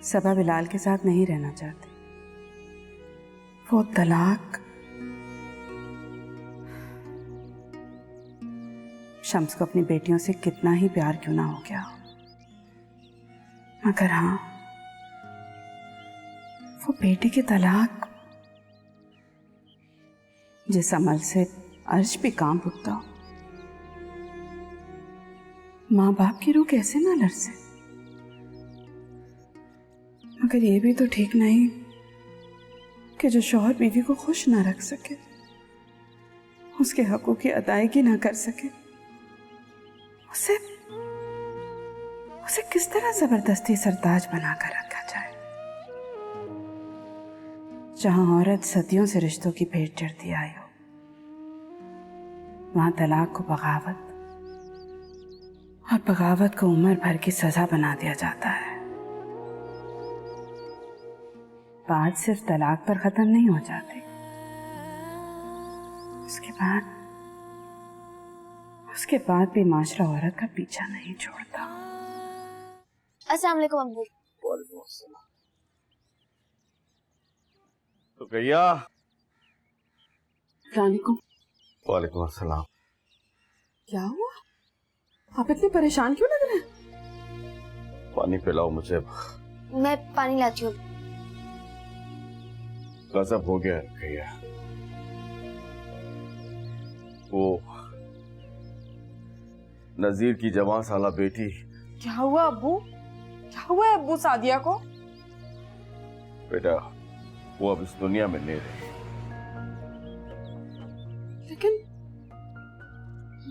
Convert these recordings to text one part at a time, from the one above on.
सबा बिलाल के साथ नहीं रहना चाहती। वो तलाक शम्स को अपनी बेटियों से कितना ही प्यार क्यों ना हो गया, मगर हाँ, वो बेटी की तलाक जिस अमल से अर्श भी काम उठता हो, माँ बाप की रूह कैसे ना लरसे। मगर ये भी तो ठीक नहीं कि जो शौहर बीवी को खुश ना रख सके, उसके हकों की अदायगी ना कर सके, उसे किस तरह जबरदस्ती सरताज बनाकर रखा जाए। जहां औरत सदियों से रिश्तों की भेंट चढ़ती आई हो, वहां तलाक को बगावत और बगावत को उम्र भर की सजा बना दिया जाता है। बात सिर्फ तलाक पर खत्म नहीं हो जाती, उसके बाद भी माशरा औरत का पीछा नहीं छोड़ता। अस्सलाम वालेकुम अब्बू। वालेकुम अस्सलाम। तो भैया। वालेकुम अस्सलाम। क्या हुआ? आप इतने परेशान क्यों लग रहे हैं? पानी पिलाओ मुझे। मैं पानी लाती हूँ। गजब हो गया भैया। वो नजीर की जवान साला बेटी। क्या हुआ अब्बू? क्या हुआ है अब्बू सादिया को? बेटा वो अब इस दुनिया में नहीं रही। लेकिन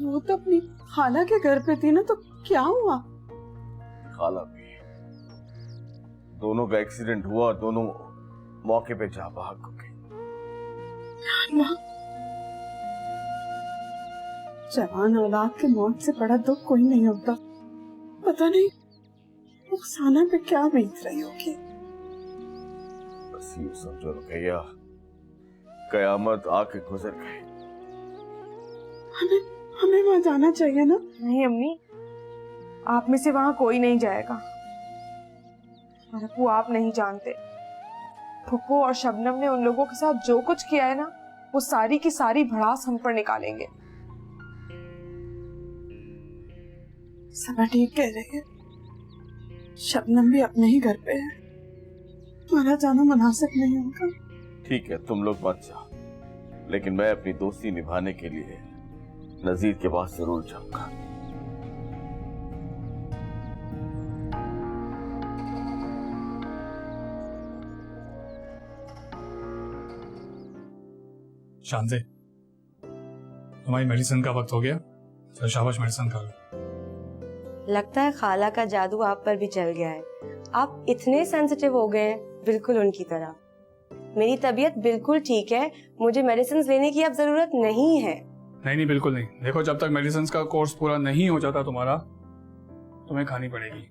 वो तो अपनी खाला के घर पे थी ना, तो क्या हुआ? खाला भी, दोनों का एक्सीडेंट हुआ, दोनों मौके पे जा भाग हो गई। जवान औलाद के मौत से बड़ा दुख कोई नहीं होता। पता नहीं रुखसाना पे क्या बीत रही होगी। बस ये समझो भैया, कयामत आके गुजर गई। हमें वहां जाना चाहिए ना? नहीं अम्मी, आप में से वहां कोई नहीं जाएगा। और अब्बू आप नहीं जानते, फुप्पू और शबनम ने उन लोगों के साथ जो कुछ किया है ना, वो सारी की सारी भड़ास हम पर निकालेंगे। सबा ठीक कह रही है, शबनम भी अपने ही घर पे है, हमारा जाना मुनासिब नहीं होगा। ठीक है तुम लोग मत जाओ, लेकिन मैं अपनी दोस्ती निभाने के लिए नजीर के पास जरूर जाऊंगा। शांति, तुम्हारी मेडिसिन का वक्त हो गया, तो शाबाश मेडिसिन खा लो। लगता है खाला का जादू आप पर भी चल गया है। आप इतने सेंसिटिव हो गए हैं, बिल्कुल उनकी तरह। मेरी तबीयत बिल्कुल ठीक है, मुझे मेडिसिन लेने की अब जरूरत नहीं है। नहीं बिल्कुल नहीं। देखो जब तक मेडिसिन का कोर्स पूरा नहीं हो जाता तुम्हारा, तुम्हें खानी पड़ेगी।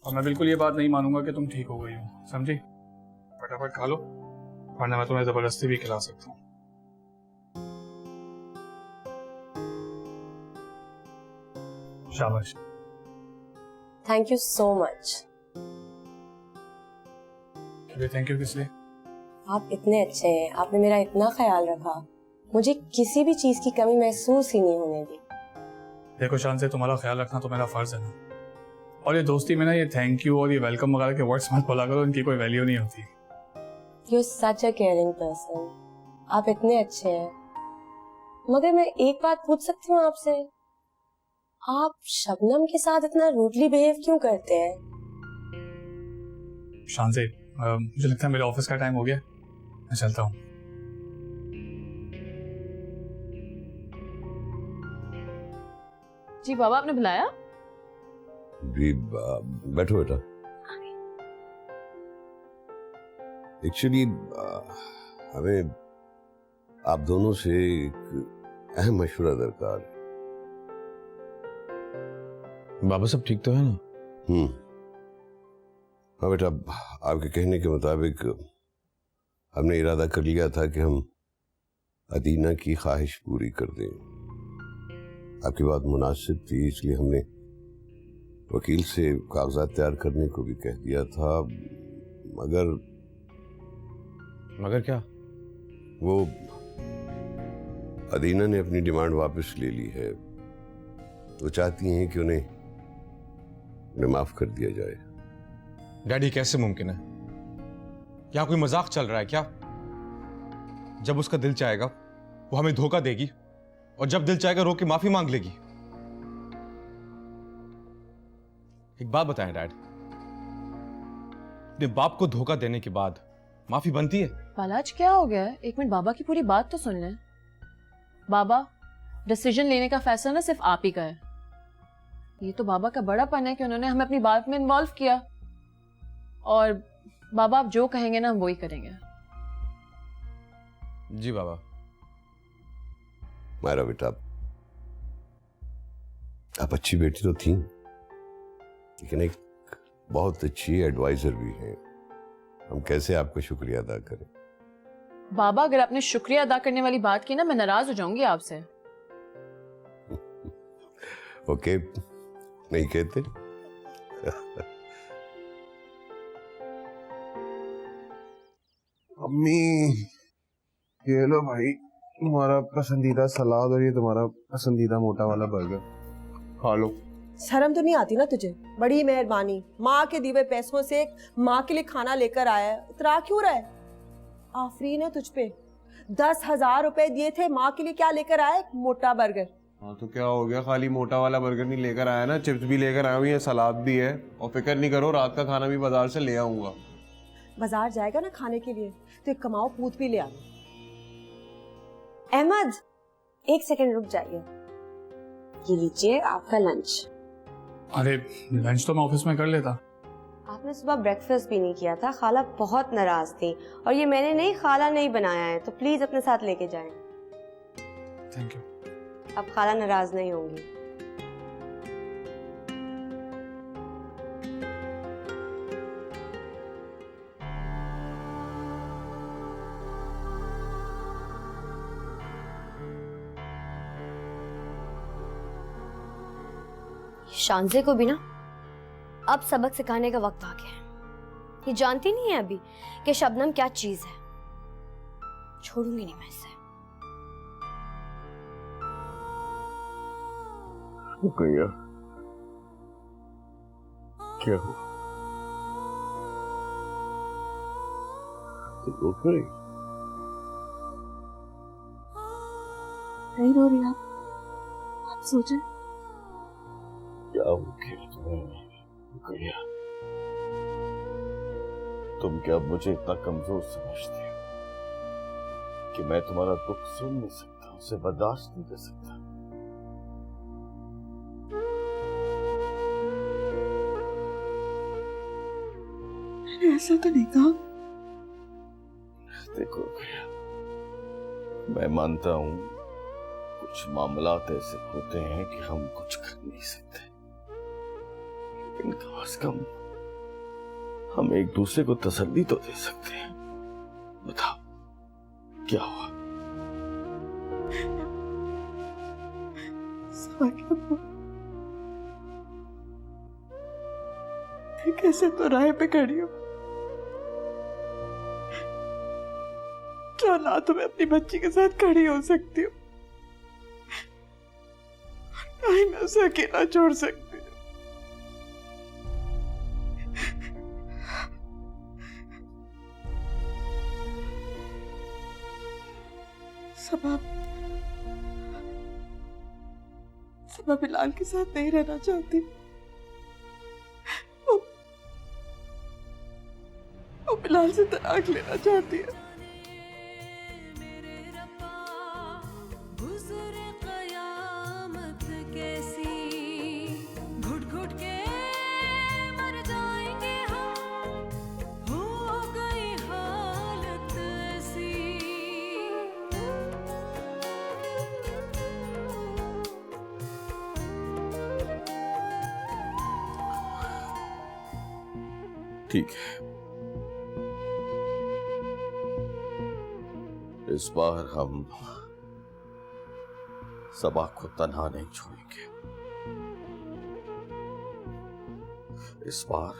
और मैं बिल्कुल ये बात नहीं मानूंगा कि तुम ठीक हो गई हो, समझी? फटाफट खा लो, वरना मैं तुम्हें जबरदस्ती भी खिला सकता हूँ। शाबाश। Thank you so much. Thank you किस लिए? आप इतने अच्छे हैं, आपने मेरा इतना ख्याल रखा, मुझे किसी भी चीज की कमी महसूस ही नहीं होने दी। देखो शान से, तुम्हारा ख्याल रखना तो मेरा फर्ज है ना। और ये दोस्ती में ना, ये थैंक यू और ये वेलकम वगैरह के वर्ड्स मत बोला करो, इनकी कोई वैल्यू नहीं होती। You are such a caring person, आप इतने अच्छे हैं। मगर मैं एक बात पूछ सकती हूँ आपसे, आप शबनम के साथ इतना रूडली बिहेव क्यों करते हैं? शान से, मुझे लगता है मेरे ऑफिस का टाइम हो गया, मैं चलता हूँ। जी बाबा, आपने बुलाया? जी बैठो बेटा। एक्चुअली हमें आप दोनों से एक अहम मशवरा दरकार है। बाबा सब ठीक तो है ना? हाँ बेटा, आपके कहने के मुताबिक हमने इरादा कर लिया था कि हम अदीना की ख्वाहिश पूरी कर दें। आपकी बात मुनासिब थी, इसलिए हमने वकील से कागजात तैयार करने को भी कह दिया था, मगर क्या? वो अदीना ने अपनी डिमांड वापस ले ली है। वो चाहती हैं कि उन्हें माफ कर दिया जाए। डैडी, कैसे मुमकिन है? यहाँ कोई मजाक चल रहा है क्या? जब उसका दिल चाहेगा वो हमें धोखा देगी, और जब दिल चाहेगा रो के माफी मांग लेगी। एक बात बताएं डैड, अपने बाप को धोखा देने के बाद माफी बनती है? बालाज, क्या हो गया है? एक मिनट, बाबा की पूरी बात तो सुन लें। बाबा, डिसीजन लेने का फैसला ना सिर्फ आप ही का है। ये तो बाबा का बड़ापन है कि उन्होंने हमें अपनी बात में इन्वॉल्व किया, और बाबा आप जो कहेंगे ना हम वही करेंगे। जी बाबा। मायरा बेटा, आप अच्छी बेटी तो थी, लेकिन एक बहुत अच्छी एडवाइजर भी है। हम कैसे आपका शुक्रिया अदा करें? बाबा, अगर आपने शुक्रिया अदा करने वाली बात की ना, मैं नाराज हो जाऊंगी आपसे। ओके, नहीं कहते। अम्मी, ये लो भाई तुम्हारा पसंदीदा सलाद और ये तुम्हारा पसंदीदा मोटा वाला बर्गर, खा लो। शर्म तो नहीं आती ना तुझे? बड़ी मेहरबानी, माँ के दिए पैसों से माँ के लिए खाना लेकर आया है, इतरा क्यों रहा है? आफरीन है तुझ पे। 10,000 रुपए दिए थे, माँ के लिए क्या लेकर आया? एक मोटा बर्गर। हाँ तो क्या हो गया, खाली मोटा वाला बर्गर नहीं लेकर आया ना, चिप्स भी लेकर आया हूँ, ये सलाद भी है, और फिक्र नहीं करो रात का खाना भी बाजार से ले आऊंगा। बाजार जाएगा ना खाने के लिए तो एक कमाओ पूत भी ले आना। अहमद, 1 सेकंड रुक जाइए, ये लीजिए आपका लंच। अरे लंच तो मैं ऑफिस में कर लेता। आपने सुबह ब्रेकफास्ट भी नहीं किया था, खाला बहुत नाराज थी, और ये मैंने नहीं, खाला नहीं बनाया है, तो प्लीज अपने साथ लेके जाएं। Thank you. अब खाला नाराज नहीं होंगी। शांजे को भी ना अब सबक सिखाने का वक्त आ गया है। ये जानती नहीं है अभी कि शबनम क्या चीज है। छोड़ूंगी नहीं मैं इसे। रुकैया, क्या हुआ? तो रो रही? नहीं रो रही आप सोचे क्या हो गया तुम्हें? रुकैया, तुम क्या मुझे इतना कमजोर समझते हो कि मैं तुम्हारा दुख सुन नहीं सकता, उसे बर्दाश्त नहीं कर सकता? मैंने ऐसा तो नहीं कहा। देखो रुकैया, मैं मानता हूं कुछ मामलात ऐसे होते हैं कि हम कुछ कर नहीं सकते, लेकिन कम से कम हम एक दूसरे को तसल्ली तो दे सकते हैं। बताओ क्या हुआ? कैसे तो राह पे खड़ी हो, जो ना तुम्हें अपनी बच्ची के साथ खड़ी हो सकती हो, ना ही मैं उसे अकेला छोड़ सकती हूँ। सबा बिलाल के साथ नहीं रहना चाहती। वो बिलाल से तलाक लेना चाहती है। ठीक है, इस बार हम सबा को तन्हा नहीं छोड़ेंगे। इस बार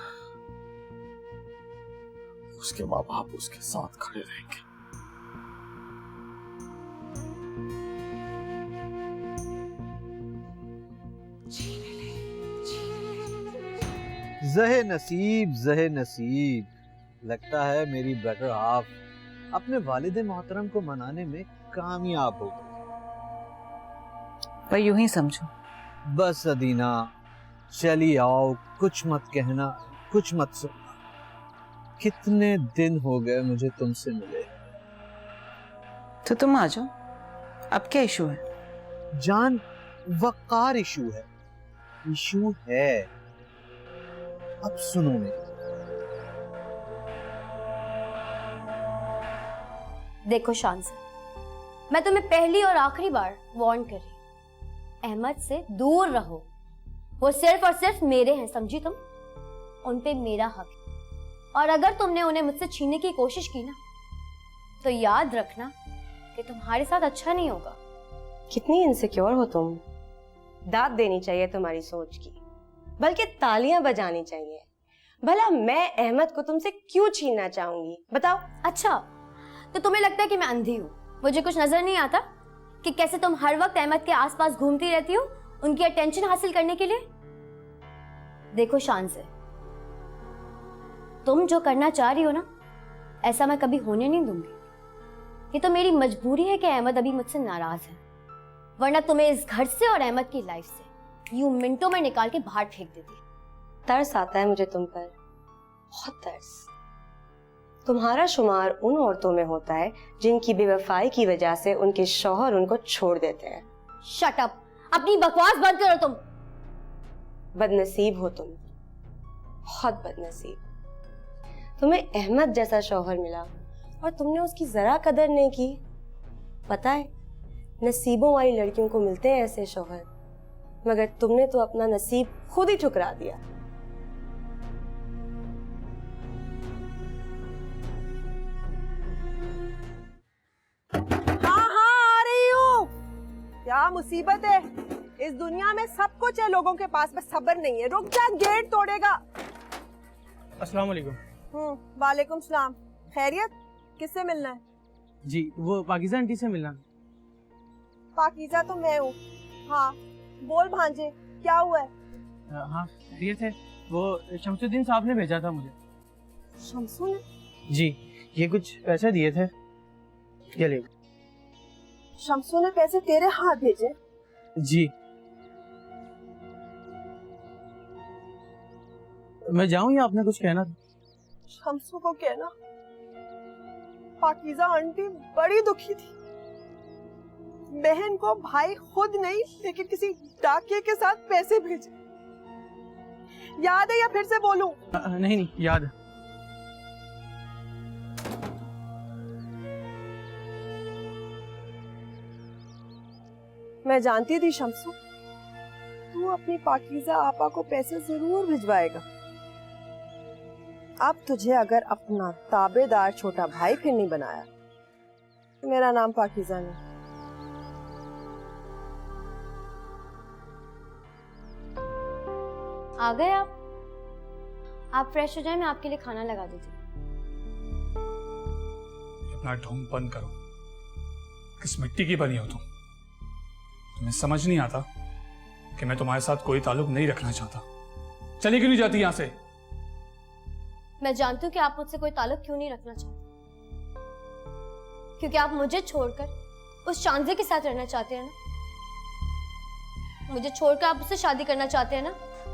उसके माँ बाप उसके साथ खड़े रहेंगे। जहे नसीब, जहे नसीब। लगता है मेरी बेटर हाफ अपने वालिद मोहतरम को मनाने में कामयाब हो गई। पर यूं ही समझो। बस अदीना, चली आओ, कुछ मत कहना, कुछ मत सुनना। कितने दिन हो गए मुझे तुमसे मिले। तो तुम आ जाओ, अब क्या इशू है? जान, वकार इशू है, इशू है। अब सुनो मेरी। देखो शांस, मैं तुम्हें पहली और आखिरी बार वार्न कर रही हूं, अहमद से दूर रहो। वो सिर्फ और सिर्फ मेरे हैं, समझी तुम? उन पे मेरा हक है, और अगर तुमने उन्हें मुझसे छीनने की कोशिश की ना, तो याद रखना कि तुम्हारे साथ अच्छा नहीं होगा। कितनी इनसिक्योर हो तुम। दाद देनी चाहिए तुम्हारी सोच की, बल्कि तालियां बजानी चाहिए। भला मैं अहमद को तुमसे क्यों छीनना चाहूंगी, बताओ। अच्छा, तो तुम्हें लगता है कि मैं अंधी हूँ? मुझे कुछ नजर नहीं आता कि कैसे तुम हर वक्त अहमद के आसपास घूमती रहती हो उनकी अटेंशन हासिल करने के लिए? देखो शान से, तुम जो करना चाह रही हो ना, ऐसा मैं कभी होने नहीं दूंगी। ये तो मेरी मजबूरी है कि अहमद अभी मुझसे नाराज है, वरना तुम्हें इस घर से और अहमद की लाइफ से यूं मिनटों में निकाल के बाहर फेंक देती। तरस आता है मुझे तुम पर, बहुत तरस। तुम्हारा शुमार उन औरतों में होता है जिनकी बेवफाई की वजह से उनके शौहर उनको छोड़ देते हैं। शट अप, अपनी बकवास बंद करो तुम। बदनसीब हो तुम, बहुत बदनसीब। तुम्हें अहमद जैसा शौहर मिला और तुमने उसकी जरा कदर नहीं की। पता है, नसीबों वाली लड़कियों को मिलते हैं ऐसे शौहर, मगर तुमने तो अपना नसीब खुद ही ठुकरा दिया। हाँ हाँ, आ रही हूँ। क्या मुसीबत है, इस दुनिया में सब कुछ है लोगों के पास, बस सब्र नहीं है। रुक जा, गेट तोड़ेगा। अस्सलाम वालेकुम। वालेकुम सलाम। खैरियत? किससे मिलना है? जी, वो पाकिज़ा आंटी से मिलना। पाकीज़ा तो मैं हूँ। हाँ बोल भांजे, क्या हुआ है? हाँ दिए थे, वो शमसुद्दीन साहब ने भेजा था मुझे। शमसू ने? जी, ये कुछ पैसे दिए थे, ये ले। शमसू ने पैसे तेरे हाथ भेजे? जी। मैं जाऊं या आपने कुछ कहना था? शमसू को कहना पाकीज़ा आंटी बड़ी दुखी थी। बहन को भाई खुद नहीं लेकिन किसी डाकिये के साथ पैसे भेजे। याद है या फिर से बोलूं? नहीं, याद है। मैं जानती थी शमसू, तू अपनी पाकीज़ा आपा को पैसे जरूर भिजवाएगा। अब तुझे अगर अपना ताबेदार छोटा भाई फिर नहीं बनाया, मेरा नाम पाकीज़ा नहीं। आ गए आप फ्रेश हो जाए, मैं आपके लिए खाना लगा देती हूँ। अपना ढोंग बंद करो। किस मिट्टी की बनी हो तुम? तुम्हें समझ नहीं आता कि मैं तुम्हारे साथ कोई ताल्लुक नहीं रखना चाहता। चली क्यों नहीं जाती यहां से? मैं जानती हूँ कि आप मुझसे कोई ताल्लुक क्यों नहीं रखना चाहते, क्योंकि आप मुझे छोड़कर उस शांजे के साथ रहना चाहते हैं ना। मुझे छोड़कर आप उससे शादी करना चाहते हैं ना।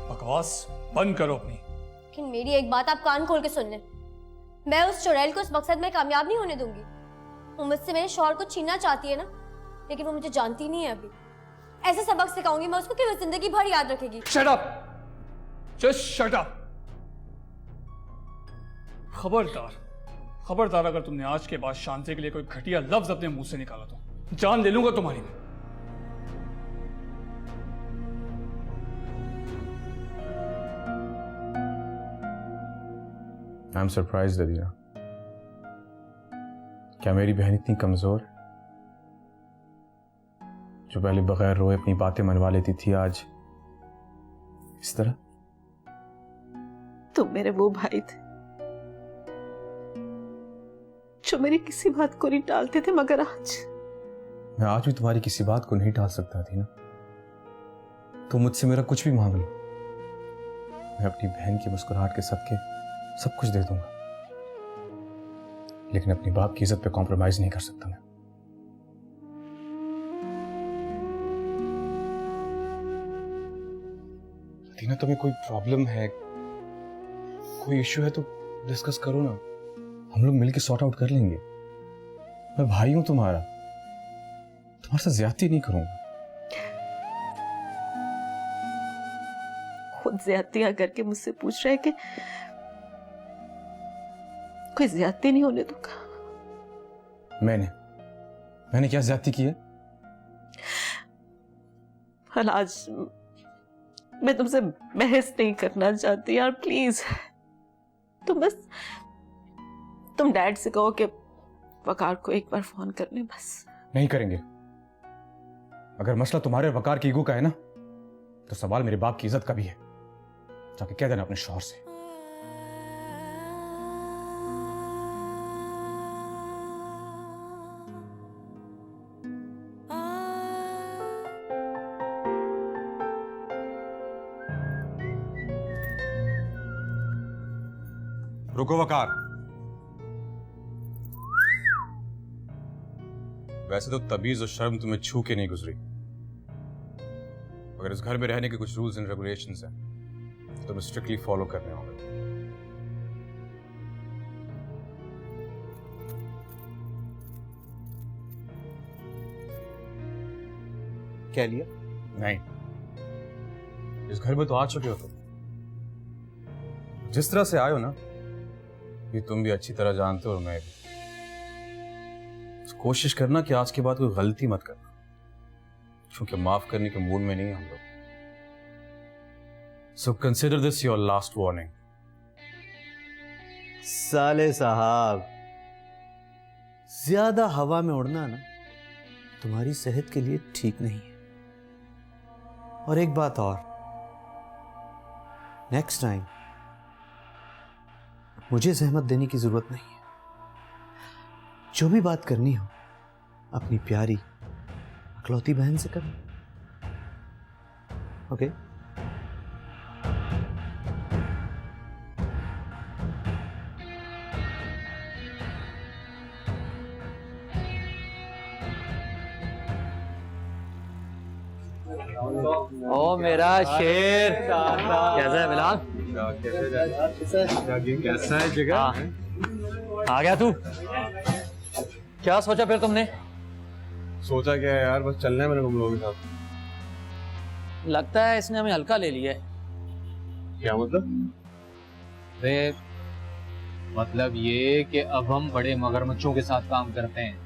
बकवास बंद करो अपनी। लेकिन मेरी एक बात आप कान खोल के सुन लें, मैं उस चुड़ैल को इस मकसद में कामयाब नहीं होने दूंगी। वो मुझसे मेरे शौहर को छीनना चाहती है ना, लेकिन वो मुझे जानती नहीं है अभी। ऐसे सबक सिखाऊंगी मैं उसको कि वो जिंदगी भर याद रखेगी। Shut up, just shut up. खबरदार अगर तुमने आज के बाद शांति के लिए कोई घटिया लफ्ज अपने मुंह से निकाला तो जान ले लूंगा तुम्हारी। आई एम सरप्राइज्ड अदीना। क्या मेरी बहन इतनी कमजोर, जो पहले बगैर रोए अपनी बातें मनवा लेती थी, आज इस तरह? तुम मेरे वो भाई थे जो मेरी किसी बात को नहीं टालते थे, मगर आज मैं आज भी तुम्हारी किसी बात को नहीं टाल सकता थी ना। तुम मुझसे मेरा कुछ भी मांग लो, मैं अपनी बहन की मुस्कुराहट के सदके सब कुछ दे दूंगा, लेकिन अपनी बाप की इज्जत पे कॉम्प्रोमाइज नहीं कर सकता मैं। दीना, तुम्हें कोई प्रॉब्लम है, कोई इश्यू है तो डिस्कस करो ना, हम लोग मिलकर सॉर्ट आउट कर लेंगे। मैं भाई हूं तुम्हारा, तुम्हारे साथ ज्यादती नहीं करूंगा। खुद ज्यादतियां करके मुझसे पूछ रहे कि कोई ज्यादती नहीं होने दूंगा। मैंने क्या ज्यादती की है? आज मैं तुमसे बहस नहीं करना चाहती यार, प्लीज। तुम डैड से कहो कि वकार को एक बार फोन करने, बस। नहीं करेंगे। अगर मसला तुम्हारे और वकार की ईगो का है ना, तो सवाल मेरे बाप की इज्जत का भी है। जाके कह देना अपने शौहर से। रुको वकार, वैसे तो तमीज और शर्म तुम्हें छू के नहीं गुजरी, मगर इस घर में रहने के कुछ रूल्स एंड रेगुलेशंस हैं, तो तुम्हें स्ट्रिक्टली फॉलो करने होंगे। क्या लिया? नहीं, इस घर में तो आ चुके हो तुम। जिस तरह से आए हो ना, ये तुम भी अच्छी तरह जानते हो और मैं भी। कोशिश करना कि आज के बाद कोई गलती मत करना, क्योंकि माफ करने के मूड में नहीं हम लोग। So consider this your last warning. साले साहब, ज्यादा हवा में उड़ना ना तुम्हारी सेहत के लिए ठीक नहीं है। और एक बात और, नेक्स्ट टाइम मुझे जहमत देने की जरूरत नहीं है। जो भी बात करनी हो अपनी प्यारी अकलौती बहन से करना, ओके? ओ मेरा शेर, कैसा है बिलाल? कैसा है जगह? आ गया तू? क्या सोचा फिर तुमने? सोचा क्या है यार, बस चलना है मेरे को तुम लोगों के साथ। लगता है इसने हमें हल्का ले लिया है। क्या मतलब? मतलब ये कि अब हम बड़े मगरमच्छों के साथ काम करते हैं।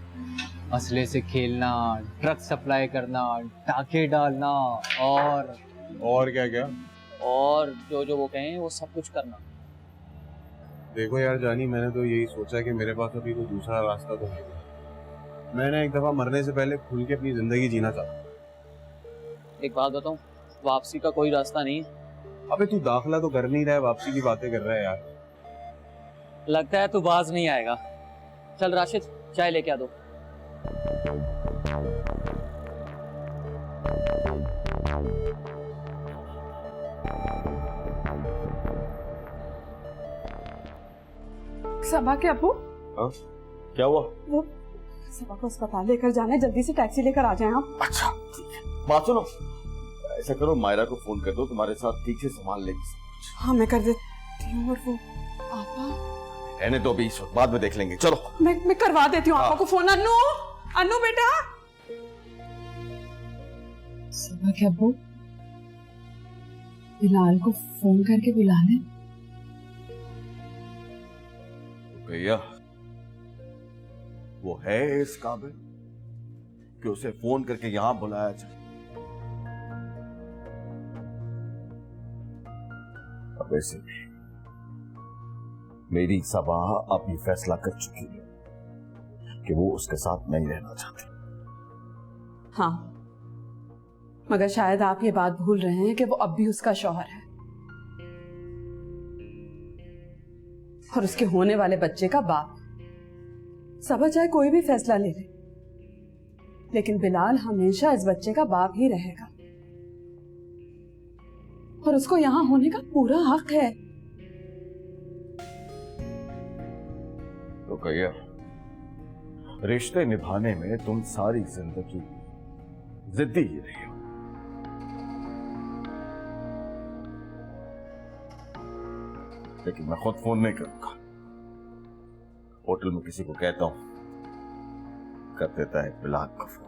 असले से खेलना, ड्रग सप्लाई करना, टाके डालना और क्या क्या? और जो वो कहें वो सब कुछ करना। देखो यार जानी, मैंने तो यही सोचा कि मेरे पास अभी कोई दूसरा रास्ता तो नहीं। मैंने एक दफा मरने से पहले खुल के अपनी जिंदगी जीना चाहता। एक बात बताऊं, वापसी का कोई रास्ता नहीं। अबे तू दाखिला तो कर नहीं रहा है, वापसी की बातें कर रहा है यार। लगता है तू बाज नहीं आएगा। चल राशिद, चाय लेके आ दो। सबा के अब्बू, क्या हुआ? वो सबा को अस्पताल लेकर जाना है, जल्दी से टैक्सी लेकर आ जाएं आप। अच्छा ठीक है, बात सुनो, ऐसा करो मायरा को फोन कर दो, तुम्हारे साथ ठीक से संभाल लेगी। हाँ मैं कर देती हूँ। और वो आपा, रहने दो, अभी बाद में देख लेंगे। चलो मैं करवा देती हूँ आपा को फोन। अनु बेटा। सबा के अब्बू, बिलाल को फोन करके बुला ले। भैया वो है इस काबिल कि उसे फोन करके यहां बुलाया जाए? अब ऐसे भी मेरी सबा अब ये फैसला कर चुकी है कि वो उसके साथ नहीं रहना चाहती। हाँ, मगर शायद आप ये बात भूल रहे हैं कि वो अब भी उसका शौहर है। और उसके होने वाले बच्चे का बाप। सबा चाहे कोई भी फैसला ले ले, लेकिन बिलाल हमेशा इस बच्चे का बाप ही रहेगा और उसको यहाँ होने का पूरा हक है। रुकैया, रिश्ते निभाने में तुम सारी जिंदगी जिद्दी ही रही हो। लेकिन मैं खुद फोन नहीं करूंगा, होटल में किसी को कहता हूं, कर देता है बिलाल का फोन।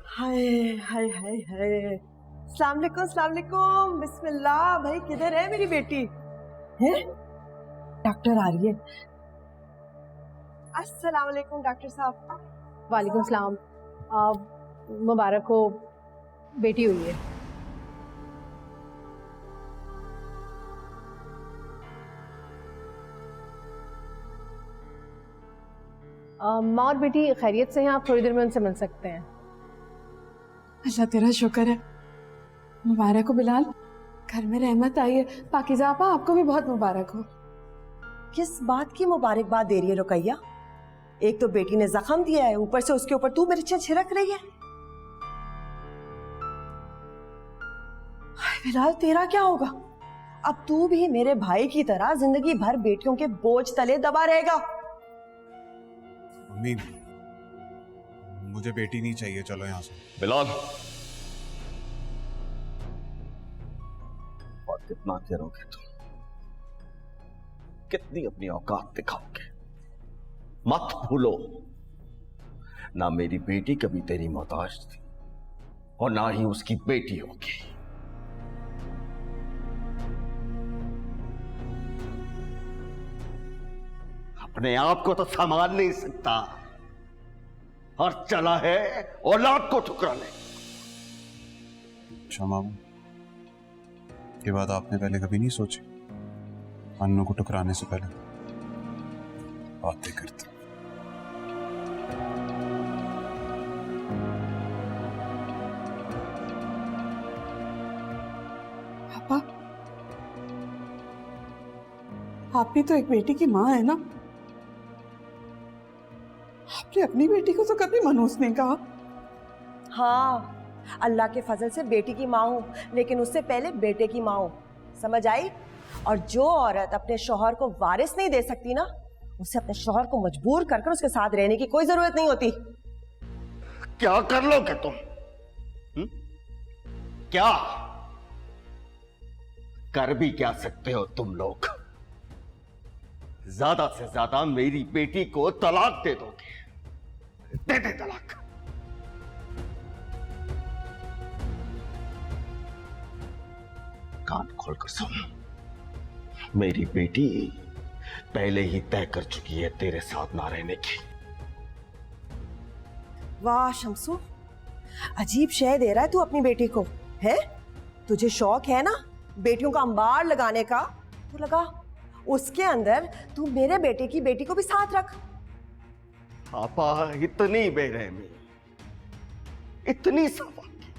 हाय हाय हाय हाय, अस्सलाम वालेकुम, बिस्मिल्लाह। भाई किधर है मेरी बेटी? है डॉक्टर आ रही है। अस्सलाम वालेकुम डॉक्टर साहब। वालेकुम सलाम। मुबारक हो, बेटी हुई है। माँ और बेटी खैरियत से हैं, आप थोड़ी देर में उनसे मिल सकते हैं। अल्लाह तेरा शुक्र है। मुबारक हो बिलाल, घर में रहमत आई है। पाकिज़ा आपा, आपको भी बहुत मुबारक हो। किस बात की मुबारकबाद दे रही है रुकैया? एक तो बेटी ने जख्म दिया है, ऊपर से उसके ऊपर तू मिर्चें छिड़क रही है। हाय बिलाल, तेरा क्या होगा? अब तू भी मेरे भाई की तरह जिंदगी भर बेटियों के बोझ तले दबा रहेगा। मम्मी, मुझे बेटी नहीं चाहिए, चलो यहाँ से। बिलाल, और कितना करोगे तुम? कितनी अपनी औकात दिखाओगे? मत भूलो, ना मेरी बेटी कभी तेरी मोहताज थी और ना ही उसकी बेटी होगी। अपने आप को तो संभाल नहीं सकता और चला है औलाद को ठुकराने। क्षमा, ये बात आपने पहले कभी नहीं सोची? अन्नों को ठुकराने से पहले बातें करते। पापा, आप भी तो एक बेटी की माँ है ना? आपने अपनी बेटी को तो कभी मनहूस नहीं कहा। हाँ, अल्लाह के फजल से बेटी की माँ हूँ, लेकिन उससे पहले बेटे की माँ हूँ, समझ आई? और जो औरत अपने शौहर को वारिस नहीं दे सकती ना, उसे अपने शौहर को मजबूर कर उसके साथ रहने की कोई जरूरत नहीं होती। क्या कर लोगे तुम? क्या कर भी क्या सकते हो तुम लोग? ज्यादा से ज्यादा मेरी बेटी को तलाक दे दोगे। दे दे तलाक। कान खोलकर सुन, मेरी बेटी पहले ही तय कर चुकी है तेरे साथ ना रहने की। वाह शमसू, अजीब शय दे रहा है तू अपनी बेटी को, है? तुझे शौक है ना बेटियों का अंबार लगाने का, तो लगा। उसके अंदर तू मेरे बेटे की बेटी को भी साथ रख। आपा, इतनी बेरहमी, इतनी सफाई,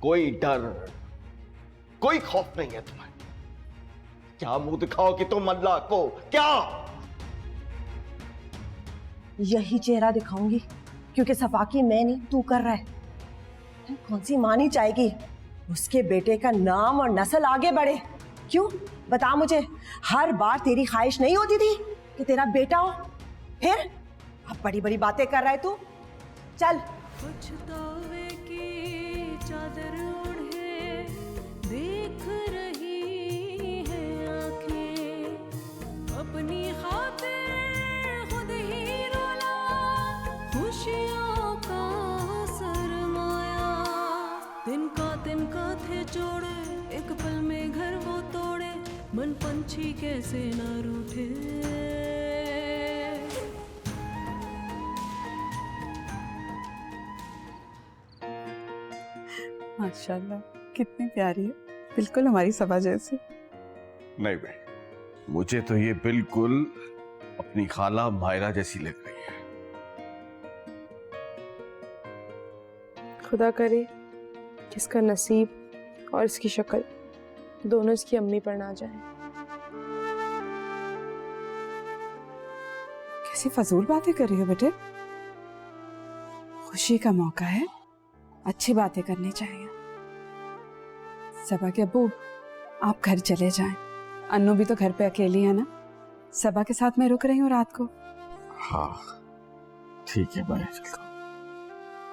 कोई डर, कोई खौफ नहीं है तुम्हें? क्या मुंह दिखाओ कि तुम अल्लाह को? क्या यही चेहरा दिखाऊंगी, क्योंकि सफाकी मैं नहीं तू कर रहा है। कौन सी मां नहीं चाहेगी उसके बेटे का नाम और नस्ल आगे बढ़े? क्यों बता मुझे, हर बार तेरी ख्वाहिश नहीं होती थी कि तेरा बेटा हो? फिर अब बड़ी बड़ी बातें कर रहा है तू। चल। पछतावे की चादर ओढ़े देख रही है आंखें, अपनी खातिर खुद ही रोला, खुशियों का सरमाया। तिनका थे जोड़े, एक पल में घर वो तोड़े, मन पंछी कैसे न रूठे। माशाल्लाह, कितनी प्यारी है, बिल्कुल हमारी सबा जैसी। नहीं भाई, मुझे तो ये बिल्कुल अपनी खाला मायरा जैसी लग रही है। खुदा करे जिसका नसीब और इसकी शक्ल दोनों इसकी अम्मी पर ना जाए। कैसी फजूल बातें कर रही हो बेटे? खुशी का मौका है, अच्छी बातें करनी चाहिए। सबा के अब्बू, आप घर चले जाएं। अन्नू भी तो घर पे अकेली है ना, सबा के साथ मैं रुक रही हूँ रात को। हाँ ठीक है, मैं चलता हूँ।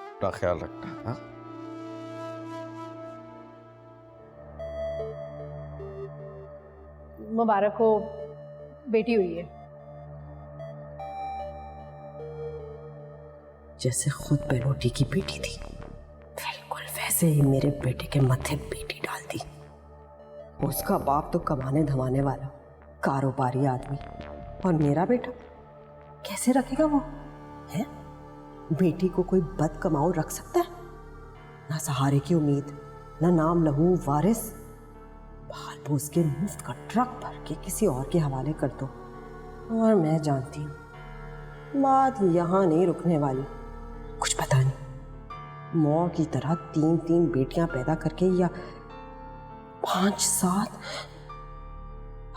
अपना ख्याल रखना। हाँ मुबारक हो, बेटी हुई है। जैसे खुद बेनोटी की बेटी थी, बिल्कुल वैसे ही मेरे बेटे के माथे बेटी डाल दी। उसका बाप तो कमाने धमाने वाला कारोबारी आदमी, और मेरा बेटा कैसे रखेगा वो? है बेटी को कोई बद कमाऊ रख सकता है? ना सहारे की उम्मीद, ना नाम लहू वारिस। बाल भूस के मुफ्त का ट्रक भर के किसी और के हवाले कर दो, और मैं जानती हूँ बात यहाँ नहीं रुकने वाली। कुछ पता नहीं, मौ की तरह 3-3 बेटियां पैदा करके या 5-7।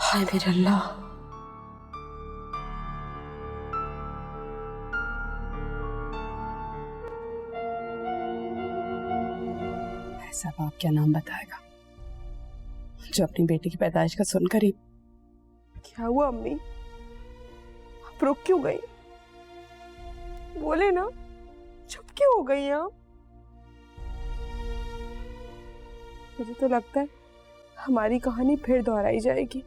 हाय मेरे अल्लाह। ऐसा बाप क्या नाम बताएगा जो अपनी बेटी की पैदाइश का सुनकर ही। क्या हुआ अम्मी, आप रुक क्यों गई? बोले ना, चुप क्यों हो गई आप? मुझे तो लगता है हमारी कहानी फिर दोहराई जाएगी।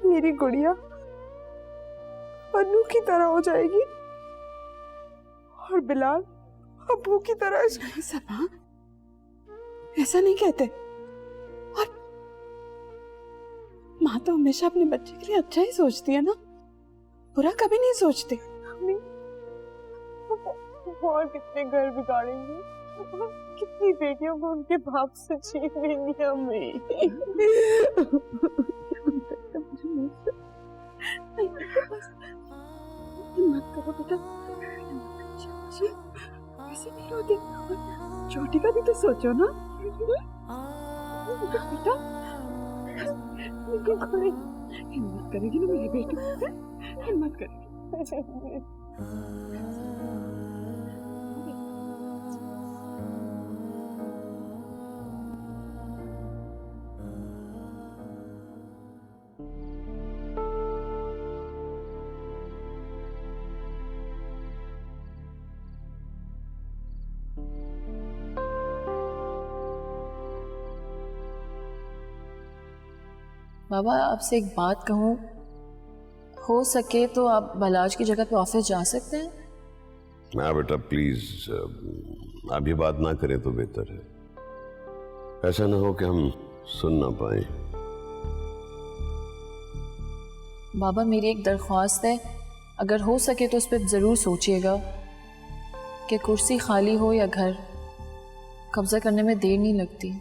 मेरी गुड़िया अन्नू की तरह हो जाएगी और बिलाल अब्बू की तरह। नहीं सबा, ऐसा नहीं कहते। और माँ तो हमेशा अपने बच्चे के लिए अच्छा ही सोचती है ना, बुरा कभी नहीं सोचती। और कितने घर बिगाड़ेंगे, कितनी बेटियों को उनके बाप से छीन लेंगे हमें। मत करो बेटा, ऐसे नहीं रोते। छोटी का भी तो सोचो ना बेटा। हिम्मत करेगी ना मेरी बेटी, हिम्मत करेगी। बाबा आपसे एक बात कहूँ, हो सके तो आप बलाज की जगह पे ऑफिस जा सकते हैं? ना बेटा प्लीज, आप ये बात ना करें तो बेहतर है। ऐसा ना हो कि हम सुन ना पाए। बाबा मेरी एक दरख्वास्त है, अगर हो सके तो उस पर ज़रूर सोचिएगा कि कुर्सी खाली हो या घर, कब्जा करने में देर नहीं लगती।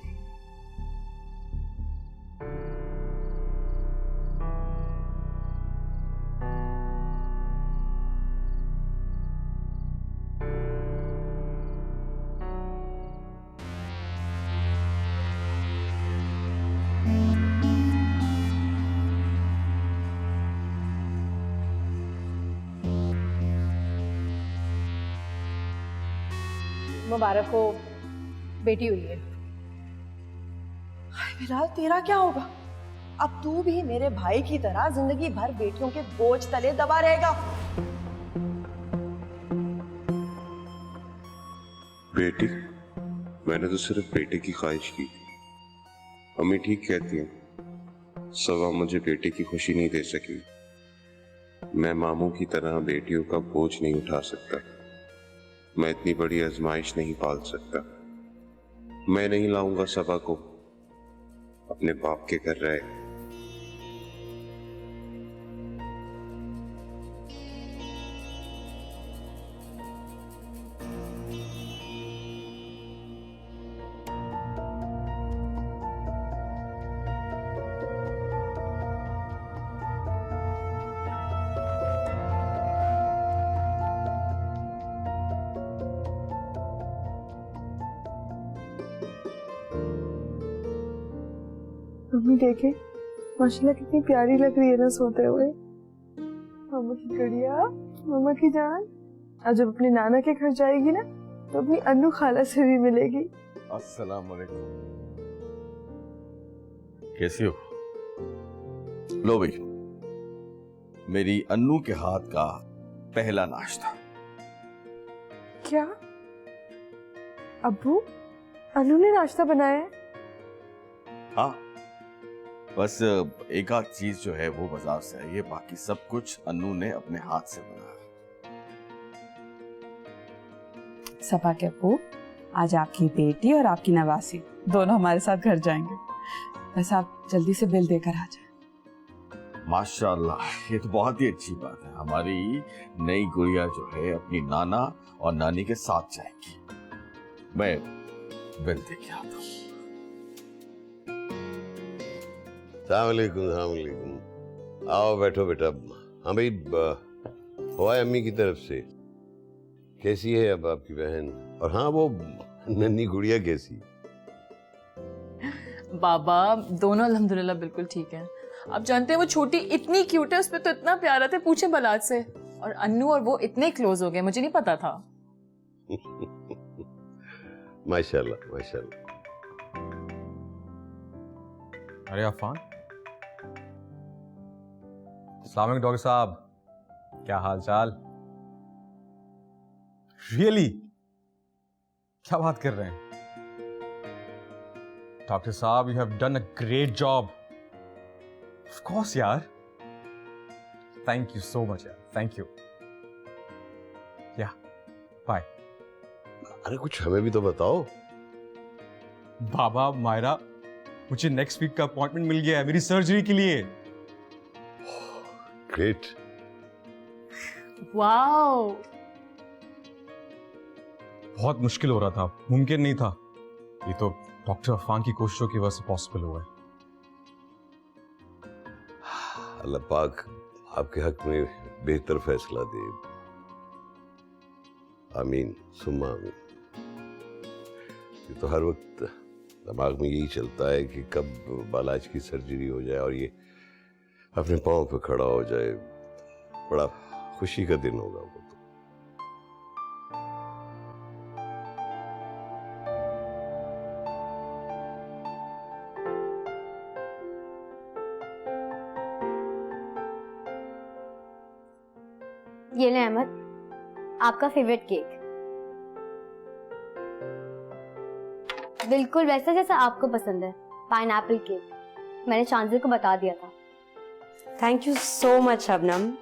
मुबारक हो, बेटी हुई है। हाय बिलाल, तेरा क्या होगा? अब तू भी मेरे भाई की तरह जिंदगी भर बेटियों के बोझ तले दबा रहेगा। बेटी, मैंने तो सिर्फ बेटे की ख्वाहिश की। अम्मी ठीक कहती हैं, सवा मुझे बेटे की खुशी नहीं दे सकी। मैं मामू की तरह बेटियों का बोझ नहीं उठा सकता। मैं इतनी बड़ी आजमाइश नहीं पाल सकता। मैं नहीं लाऊंगा सबा को अपने बाप के घर रहे। मम्मी देखे माशाल्लाह कितनी प्यारी लग रही है ना सोते हुए। मामा की गुड़िया, मामा की जान। आज जब अपने नाना के घर जाएगी ना तो अपनी अन्नू खाला से भी मिलेगी। अस्सलाम वालेकुम। कैसी हो? लो भाई, मेरी अन्नू के हाथ का पहला नाश्ता। क्या अब्बू, अन्नू ने नाश्ता बनाया है? हाँ, बस एक आध चीज जो है वो बाजार से आई है, बाकी सब कुछ अन्नू ने अपने हाथ से बनाया। सपा के अब्बू, आज आपकी बेटी और आपकी नवासी दोनों हमारे साथ घर जाएंगे। बस आप जल्दी से बिल देकर आ जाए। माशाल्लाह, ये तो बहुत ही अच्छी बात है। हमारी नई गुड़िया जो है अपनी नाना और नानी के साथ जाएगी। मैं बिल देके आता हूँ। सलामुअलैकुम। आओ बैठो बेटा। हाँ भाई, हुआ है अम्मी की तरफ से। कैसी है अब आपकी बहन? और हाँ, वो नन्ही गुड़िया कैसी? बाबा दोनों अल्हम्दुलिल्लाह बिल्कुल ठीक है। आप जानते हैं वो छोटी इतनी क्यूट है, उस पे तो इतना प्यार आता है, पूछे बलाद से। और अन्नू और वो इतने क्लोज हो गए, मुझे नहीं पता था। माशाल्लाह माशाल्लाह। अरे अफान, अस्सलाम वालेकुम डॉक्टर साहब, क्या हाल चाल? रियली? क्या बात कर रहे हैं डॉक्टर साहब? You have done a great job. Of course यार, थैंक यू सो मच यार, थैंक यू। या बाय। अरे कुछ हमें भी तो बताओ। बाबा मायरा, मुझे नेक्स्ट वीक का अपॉइंटमेंट मिल गया है मेरी सर्जरी के लिए। ग्रेट। वाओ, बहुत मुश्किल हो रहा था, मुमकिन नहीं था। ये तो डॉक्टर अफान की कोशिशों की वजह से पॉसिबल हुआ है। अल्लाह पाक आपके हक में बेहतर फैसला दे। आमीन सुम्मा आमीन। ये तो हर वक्त दिमाग में यही चलता है कि कब बालाज की सर्जरी हो जाए और ये अपने पाँव पे खड़ा हो जाए। बड़ा खुशी का दिन होगा वो। ये ले अहमद, आपका फेवरेट केक। बिल्कुल वैसा जैसा आपको पसंद है, पाइनएप्पल केक। मैंने शांजिल को बता दिया था। Thank you so much Shabnam.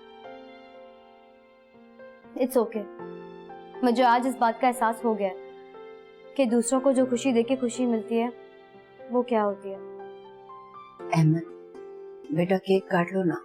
It's okay. मुझे आज इस बात का एहसास हो गया कि दूसरों को जो खुशी देके खुशी मिलती है वो क्या होती है। अहमद बेटा, केक काट लो ना।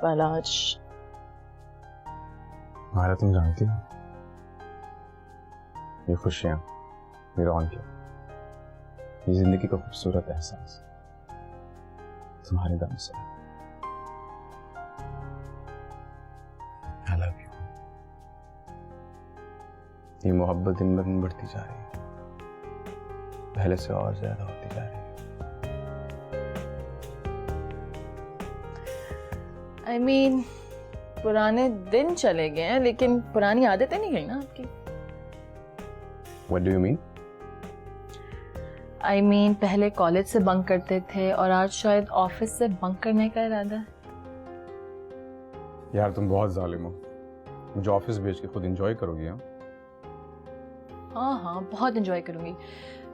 बालाज, मायरा तुम जानती हो, ये खुशियां, ये रौनक, ये जिंदगी का खूबसूरत एहसास तुम्हारे दम से। I love you. ये मोहब्बत दिन ब दिन बढ़ती जा रही है, पहले से और ज्यादा होती जा रही है। I mean, पुराने दिन चले गए हैं लेकिन पुरानी आदतें नहीं गई ना आपकी। What do you mean? I mean, पहले कॉलेज से बंक करते थे और आज शायद ऑफिस से बंक करने का इरादा है। यार तुम बहुत जालिम हो, मुझे ऑफिस भेज के खुद एंजॉय करोगी? हाँ हाँ, बहुत एंजॉय करूंगी।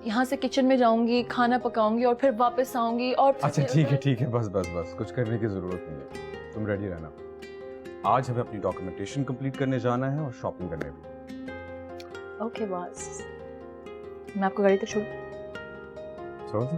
यहाँ से किचन में जाऊंगी, खाना पकाऊंगी और फिर वापस आऊंगी और अच्छा ठीक है, बस कुछ करने की जरूरत नहीं है, तुम रेडी रहना। आज हमें अपनी डॉक्यूमेंटेशन कंप्लीट करने जाना है और शॉपिंग करने भी। ओके बॉस, मैं आपको गाड़ी तक छोड़ छोड़ दो।